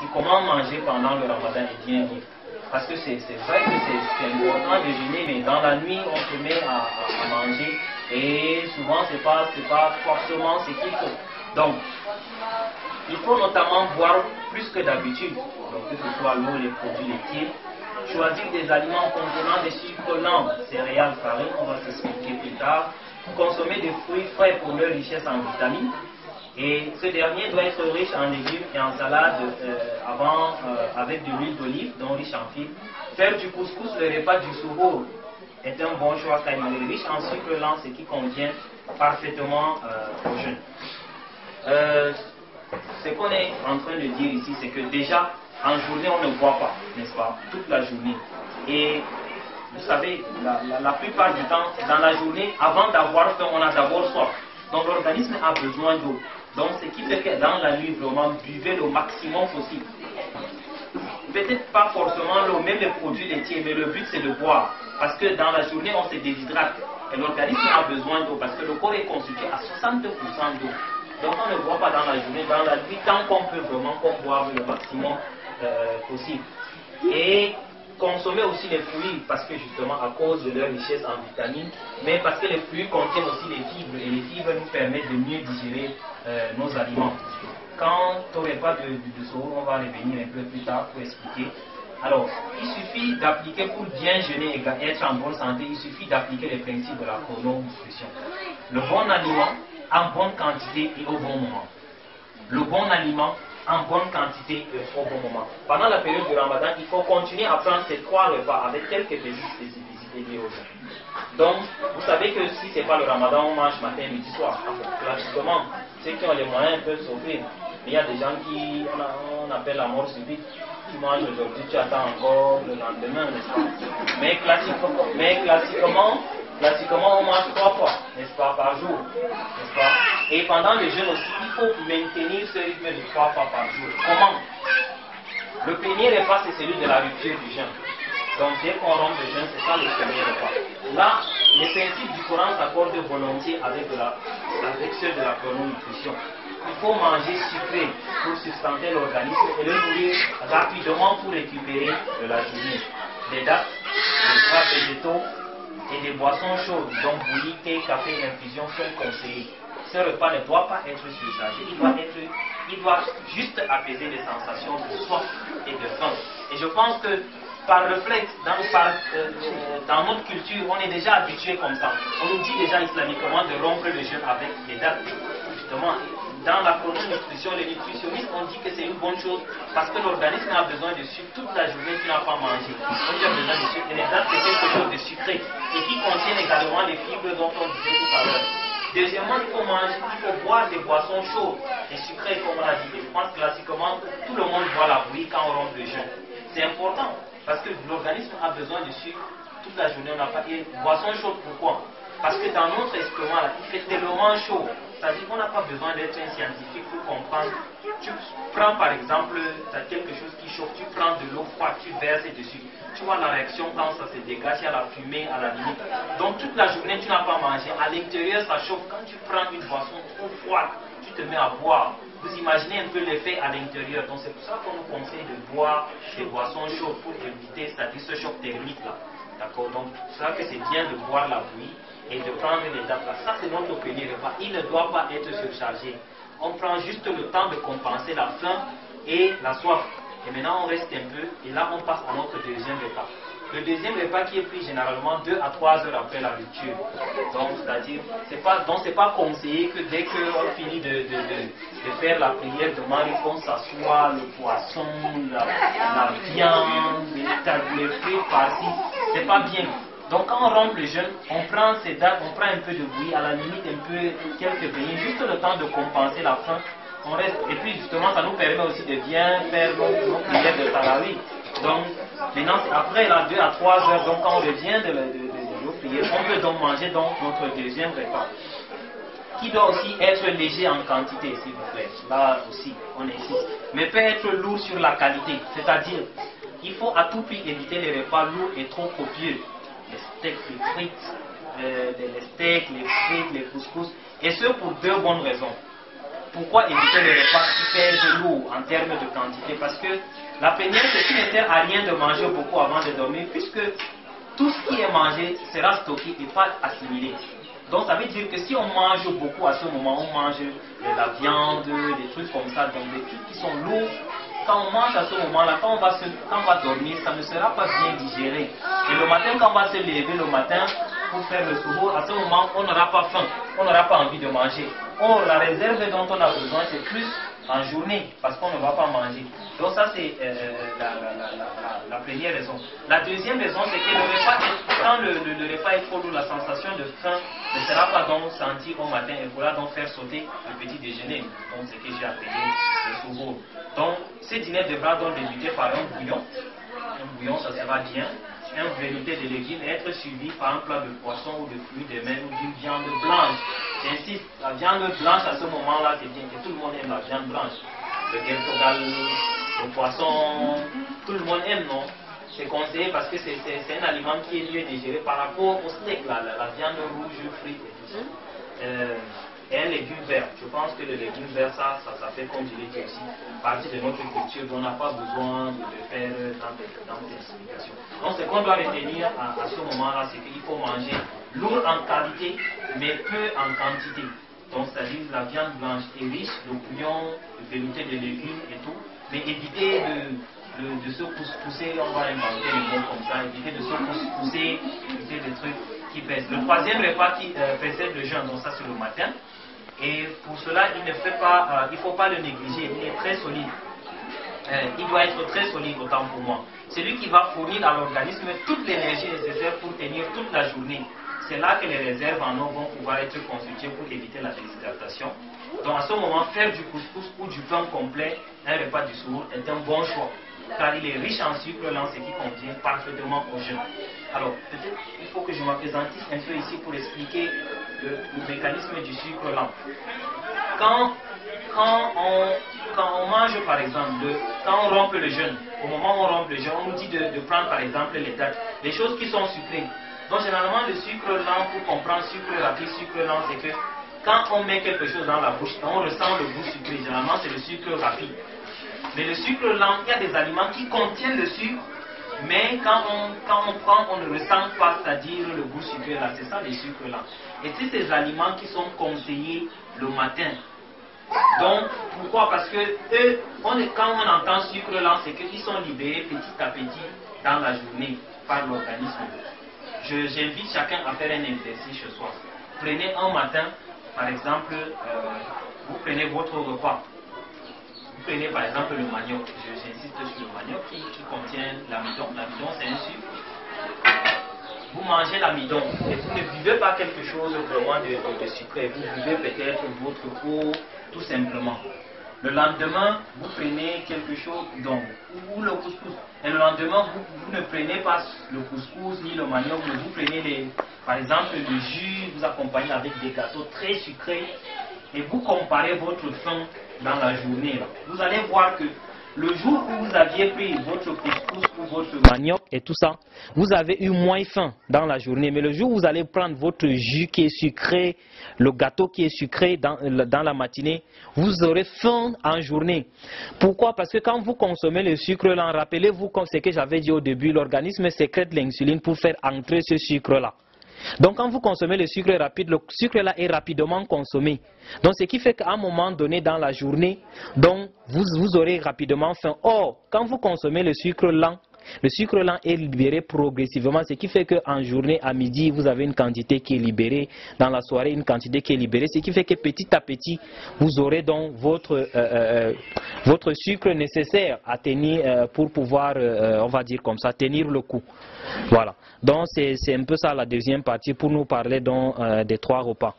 sur comment manger pendant le ramadan et bien vivre. Parce que c'est vrai que c'est important de jeûner, mais dans la nuit, on se met à manger et souvent, c'est pas forcément ce qu'il faut. Donc, il faut notamment boire plus que d'habitude, donc que ce soit l'eau, les produits laitiers, choisir des aliments contenant des sucres lents, céréales, farines, on va s'expliquer plus tard, consommer des fruits frais pour leur richesse en vitamines, et ce dernier doit être riche en légumes et en salade avec de l'huile d'olive, donc riche en fibres. Faire du couscous, le repas du suhoor, est un bon choix car il est riche en sucre lent, ce qui convient parfaitement aux jeunes. Ce qu'on est en train de dire ici, c'est que déjà, en journée, on ne boit pas, n'est-ce pas, toute la journée. Et vous savez, la plupart du temps, dans la journée, avant d'avoir faim, on a d'abord soif. Donc l'organisme a besoin d'eau. Donc ce qui fait que dans la nuit, vraiment, buvez le maximum possible. Peut-être pas forcément l'eau, même les produits laitiers, mais le but c'est de boire. Parce que dans la journée, on se déshydrate. Et l'organisme a besoin d'eau, parce que le corps est constitué à 60% d'eau. Donc on ne boit pas dans la journée, dans la nuit, tant qu'on peut vraiment qu'on boive le maximum possible. Et consommer aussi les fruits, parce que justement à cause de leur richesse en vitamines, mais parce que les fruits contiennent aussi des fibres, et les fibres nous permettent de mieux digérer nos aliments. Quant au repas de soir, on va revenir un peu plus tard pour expliquer. Alors, il suffit d'appliquer, pour bien jeûner et être en bonne santé, il suffit d'appliquer les principes de la chrononutrition. Le bon aliment en bonne quantité et au bon moment. Le bon aliment en bonne quantité et au bon moment. Pendant la période du Ramadan, il faut continuer à prendre ces 3 repas avec quelques petites spécificités liées aux jeûnes. Donc, vous savez que si ce n'est pas le Ramadan, on mange matin, midi, soir. Classiquement, ceux qui ont les moyens peuvent s'offrir. Mais il y a des gens qui, on appelle la mort subite. Tu manges aujourd'hui, tu attends encore le lendemain, n'est-ce pas? Mais classiquement, on mange 3 fois, n'est-ce pas, par jour, n'est-ce pas? Et pendant le jeûne aussi, il faut maintenir ce rythme de 3 fois par jour. Comment? Le premier repas, c'est celui de la rupture du jeûne. Donc, dès qu'on rompt le jeûne, c'est ça le premier repas. Là, les principes du Coran s'accordent volontiers avec ceux de la chrononutrition. Il faut manger sucré pour sustenter l'organisme et le nourrir rapidement pour récupérer de la journée. Des dattes, des gras végétaux et des boissons chaudes, donc bouillie, thé, café, infusion sont conseillés. Ce repas ne doit pas être surchargé, il doit juste apaiser les sensations de soif et de faim. Et je pense que par réflexe, dans notre culture, on est déjà habitué comme ça. On nous dit déjà islamiquement de rompre le jeûne avec les dates. Justement, dans la chrononutrition, les nutritionnistes ont dit que c'est une bonne chose parce que l'organisme a besoin de sucre toute la journée qu'il n'a pas mangé. On a besoin de sucre. Et les dates, c'est quelque chose de sucré et qui contient également les fibres dont on disait tout à l'heure. Deuxièmement, il faut boire des boissons chaudes et sucrées, comme on a dit. Et je pense que classiquement, tout le monde boit la bouillie quand on rompt le jeûne. C'est important parce que l'organisme a besoin de sucre toute la journée. On n'a pas de boissons chaudes. Pourquoi? Parce que dans notre estomac, là, il fait tellement chaud. C'est-à-dire qu'on n'a pas besoin d'être un scientifique pour comprendre. Tu prends par exemple, tu as quelque chose qui chauffe, tu prends de l'eau froide, tu verses dessus. Tu vois la réaction quand ça se dégage, il y a la fumée à la limite. Donc toute la journée, tu n'as pas mangé. À l'intérieur, ça chauffe. Quand tu prends une boisson trop froide, tu te mets à boire. Vous imaginez un peu l'effet à l'intérieur. Donc c'est pour ça qu'on nous conseille de boire des boissons chaudes pour éviter, c'est-à-dire ce choc thermique là. D'accord? Donc c'est ça que c'est bien de boire la bouillie et de prendre les dates là. Ça c'est notre premier repas. Il ne doit pas être surchargé. On prend juste le temps de compenser la faim et la soif. Et maintenant on reste un peu et là on passe à notre deuxième repas. Le deuxième repas qui est pris généralement 2 à 3 heures après la rupture. Donc c'est-à-dire, c'est pas conseillé que dès qu'on finit de faire la prière de Marie, qu'on s'assoit, le poisson, la viande, les fruits par-ci. C'est pas bien. Donc quand on rompt le jeûne, on prend ces dates, on prend un peu de bouillie, à la limite un peu quelques beignets, juste le temps de compenser la faim. On reste, et puis justement ça nous permet aussi de bien faire nos prières de Tarawih. Donc maintenant après là 2 à 3 heures, donc quand on revient de nos prières, on peut donc manger donc notre deuxième repas. Qui doit aussi être léger en quantité, s'il vous plaît. Là aussi, on insiste. Mais peut être lourd sur la qualité. C'est-à-dire, il faut à tout prix éviter les repas lourds et trop copieux. Les steaks, les frites, les steaks, les frites, les couscous. Et ce pour 2 bonnes raisons. pourquoi éviter les repas qui pèsent lourd en termes de quantité? Parce que la plénière, c'est ce qui ne sert à rien de manger beaucoup avant de dormir, puisque tout ce qui est mangé sera stocké et pas assimilé. Donc ça veut dire que si on mange beaucoup à ce moment, on mange de la viande, des trucs comme ça, donc des trucs qui sont lourds, quand on mange à ce moment-là, quand on va dormir, ça ne sera pas bien digéré. Et le matin, quand on va se lever le matin pour faire le suhour, à ce moment, on n'aura pas faim, on n'aura pas envie de manger. Or, la réserve dont on a besoin, c'est plus en journée, parce qu'on ne va pas manger. Donc ça, c'est la première raison. La deuxième raison, c'est que le repas, quand le repas est trop lourd, la sensation de faim ne sera pas donc sentie au matin et pourra donc faire sauter le petit déjeuner. Donc c'est ce que j'ai appelé le suhour. Donc, ce dîner devra donc débuter par un bouillon. Un bouillon, ça sera bien. Un velouté de légumes et être suivi par un plat de poisson ou de fruits de mer ou d'une viande blanche. J'insiste, la viande blanche à ce moment-là, c'est bien que tout le monde aime la viande blanche. Le gertogal, le poisson, tout le monde aime, non? C'est conseillé parce que c'est un aliment qui est mieux digéré par rapport au steak, la viande rouge, frite et tout ça. Et un légume vert. Je pense que le légume vert, ça fait, comme je l'ai dit aussi, partie de notre culture, on n'a pas besoin de le faire dans des explications. Donc, ce qu'on doit retenir à ce moment-là, c'est qu'il faut manger lourd en qualité, mais peu en quantité. Donc, c'est-à-dire la viande blanche est riche, le bouillon, le velouté de légumes et tout, mais éviter de se pousser, on va inventer les mots comme ça, éviter de se pousser, éviter des trucs qui pèsent. Le troisième repas qui précède le jeûne, donc ça c'est le matin. Et pour cela, il ne faut pas le négliger, il est très solide. Il doit être très solide autant pour moi. C'est lui qui va fournir à l'organisme toute l'énergie nécessaire pour tenir toute la journée. C'est là que les réserves en eau vont pouvoir être constituées pour éviter la déshydratation. Donc à ce moment, faire du couscous ou du pain complet, un repas du suhour, est un bon choix. Car il est riche en sucre lent, ce qui convient parfaitement au jeûne. Alors, peut-être il faut que je m'appesantisse un peu ici pour expliquer le mécanisme du sucre lent. Quand on mange, par exemple, quand on rompt le jeûne, au moment où on rompt le jeûne, on nous dit de prendre, par exemple, les dattes, les choses qui sont sucrées. Donc, généralement, le sucre lent, pour comprendre sucre rapide, sucre lent, c'est que quand on met quelque chose dans la bouche, on ressent le goût sucré. Généralement, c'est le sucre rapide. Mais le sucre lent, il y a des aliments qui contiennent le sucre, mais quand on prend, on ne ressent pas, c'est-à-dire le goût sucré là, c'est ça les sucres lents. Et c'est ces aliments qui sont conseillés le matin. Donc, pourquoi? Parce que eux, quand on entend sucre lent, c'est qu'ils sont libérés petit à petit dans la journée par l'organisme. J'invite chacun à faire un exercice ce soir. Prenez un matin, par exemple, vous prenez votre repas. Vous prenez par exemple le manioc, j'insiste sur le manioc qui contient l'amidon. L'amidon c'est un sucre. Vous mangez l'amidon et vous ne buvez pas quelque chose vraiment de sucré. Vous buvez peut-être votre eau tout simplement. Le lendemain, vous prenez quelque chose, donc, ou le couscous. Et le lendemain, vous ne prenez pas le couscous ni le manioc, mais vous prenez par exemple le jus, vous accompagnez avec des gâteaux très sucrés. Et vous comparez votre faim dans la journée. Vous allez voir que le jour où vous aviez pris votre couscous ou votre manioc et tout ça, vous avez eu moins faim dans la journée. Mais le jour où vous allez prendre votre jus qui est sucré, le gâteau qui est sucré dans la matinée, vous aurez faim en journée. Pourquoi? Parce que quand vous consommez le sucre là, rappelez-vous comme ce que j'avais dit au début, l'organisme sécrète l'insuline pour faire entrer ce sucre là. Donc quand vous consommez le sucre rapide, le sucre là est rapidement consommé. Donc ce qui fait qu'à un moment donné dans la journée, donc, vous aurez rapidement faim. Or, quand vous consommez le sucre lent est libéré progressivement, ce qui fait qu'en journée, à midi, vous avez une quantité qui est libérée, dans la soirée, une quantité qui est libérée, ce qui fait que petit à petit, vous aurez donc votre sucre nécessaire à tenir pour pouvoir, on va dire comme ça, tenir le coup. Voilà. Donc c'est un peu ça la deuxième partie pour nous parler donc, des 3 repas.